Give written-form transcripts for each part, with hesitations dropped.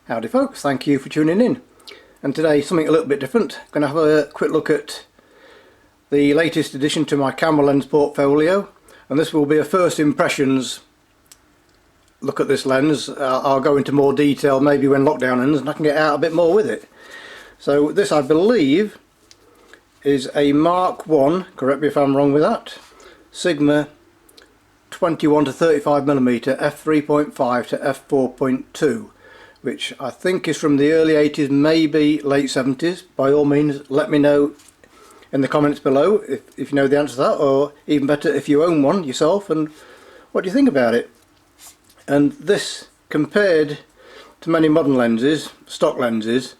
Howdy folks, thank you for tuning in. And today something a little bit different. I'm going to have a quick look at the latest addition to my camera lens portfolio, and this will be a first impressions look at this lens. I'll go into more detail maybe when lockdown ends and I can get out a bit more with it. So this, I believe, is a Mark 1, correct me if I'm wrong with that, Sigma 21 to 35mm f3.5 to f4.2, which I think is from the early 80s, maybe late 70s. By all means let me know in the comments below if you know the answer to that, or even better if you own one yourself and what do you think about it. And this, compared to many modern lenses, stock lenses,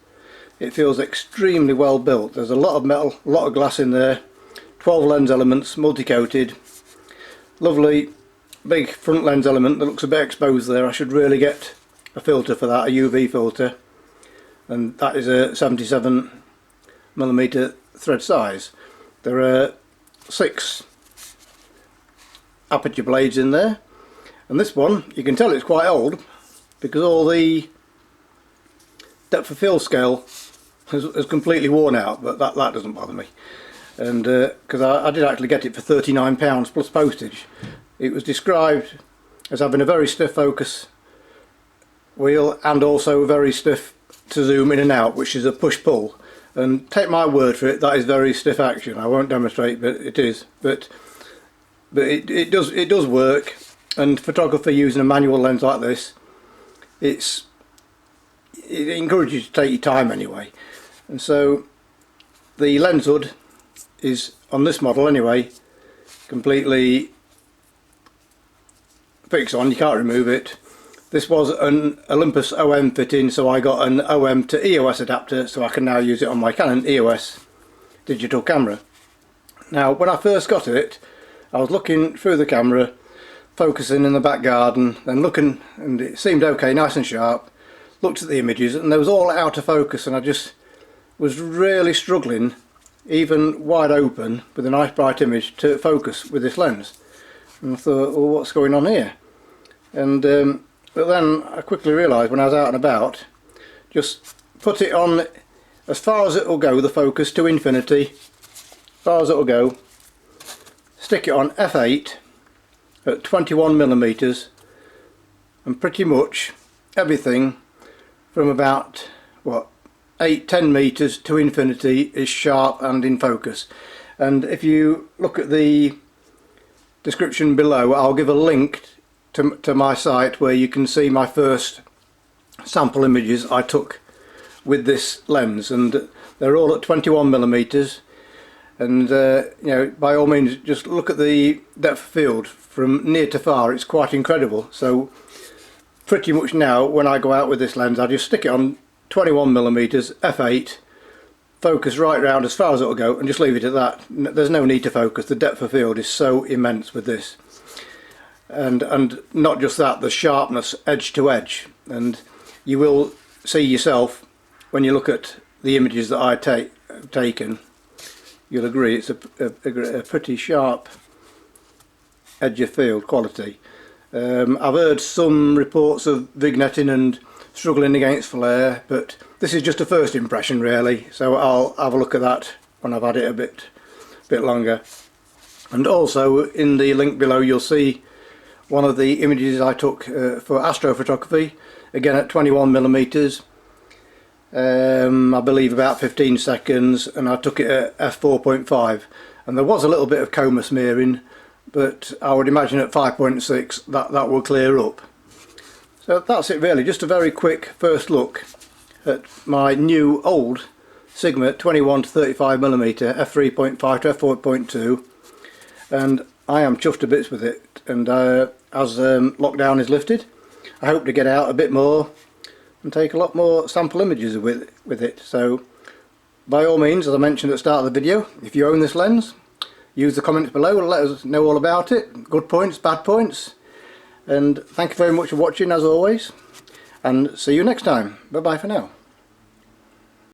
it feels extremely well built. There's a lot of metal, a lot of glass in there, 12 lens elements, multi-coated, lovely big front lens element that looks a bit exposed there. I should really get a filter for that, a UV filter, and that is a 77mm thread size. There are 6 aperture blades in there, and this one, you can tell it's quite old because all the depth of field scale has completely worn out, but that doesn't bother me. And because I did actually get it for £39 plus postage. It was described as having a very stiff focus wheel and also very stiff to zoom in and out, which is a push-pull, and take my word for it, that is very stiff action. I won't demonstrate, but it is. But it does work, and photographer using a manual lens like this, it encourages you to take your time anyway. And so the lens hood is, on this model anyway, completely fixed on, you can't remove it. This was an Olympus OM fitting, so I got an OM to EOS adapter, so I can now use it on my Canon EOS digital camera. Now when I first got it, I was looking through the camera, focusing in the back garden, then looking, and it seemed okay, nice and sharp. Looked at the images and they was all out of focus, and I just was really struggling, even wide open with a nice bright image, to focus with this lens. And I thought, well, what's going on here? And but then I quickly realised when I was out and about, just put it on as far as it will go, the focus to infinity, as far as it will go, stick it on f8 at 21mm, and pretty much everything from about, what, 8-10 meters to infinity is sharp and in focus. And if you look at the description below, I'll give a link to my site where you can see my first sample images I took with this lens, and they're all at 21mm. And you know, by all means just look at the depth of field from near to far, it's quite incredible. So pretty much now when I go out with this lens, I just stick it on 21mm f8, focus right round as far as it'll go, and just leave it at that. There's no need to focus. The depth of field is so immense with this, and not just that, the sharpness edge to edge. And you will see yourself when you look at the images that I've taken, you'll agree it's a pretty sharp edge of field quality. I've heard some reports of vignetting and struggling against flare, but this is just a first impression really, so I'll have a look at that when I've had it a bit longer. And also in the link below you'll see one of the images I took for astrophotography, again at 21mm, I believe about 15 seconds, and I took it at f4.5, and there was a little bit of chroma smearing, but I would imagine at 5.6 that will clear up. So that's it really, just a very quick first look at my new old Sigma 21 to 35mm f3.5 to f4.2, and I am chuffed to bits with it. And as lockdown is lifted, I hope to get out a bit more and take a lot more sample images with it. So by all means, as I mentioned at the start of the video, if you own this lens, use the comments below and let us know all about it, good points, bad points. And thank you very much for watching as always, and see you next time. Bye bye for now.